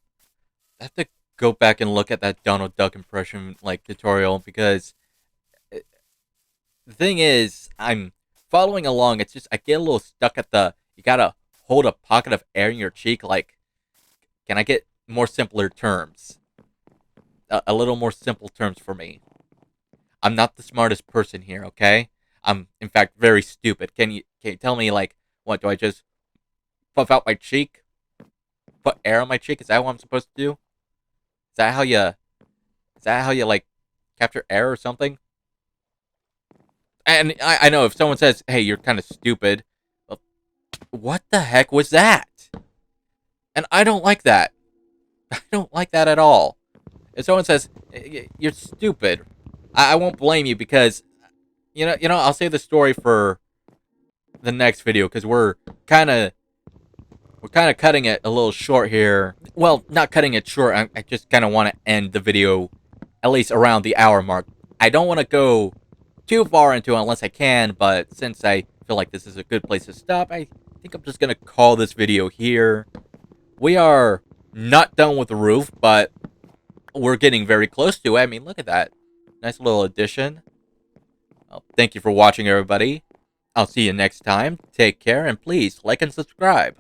go back and look at that Donald Duck impression like tutorial because the thing is, I'm following along. It's just I get a little stuck at the you gotta hold a pocket of air in your cheek. Like, can I get more simpler terms? A little more simple terms for me. I'm not the smartest person here, okay? I'm in fact very stupid. Can you tell me like what do I just puff out my cheek? Put air on my cheek? Is that what I'm supposed to do? Is that how you is that how you like capture air or something? And I know if someone says, "Hey, you're kind of stupid," well, what the heck was that? And I don't like that. I don't like that at all. If someone says you're stupid, I won't blame you because I'll save the story for the next video because kind of we're kind of cutting it a little short here. Well, not cutting it short. I just kind of want to end the video at least around the hour mark. I don't want to go too far into it unless I can, but since I feel like this is a good place to stop, I think I'm just gonna call this video here. We are not done with the roof, but we're getting very close to it. I mean, look at that. Nice little addition. Well, thank you for watching, everybody. I'll see you next time. Take care, and please like and subscribe.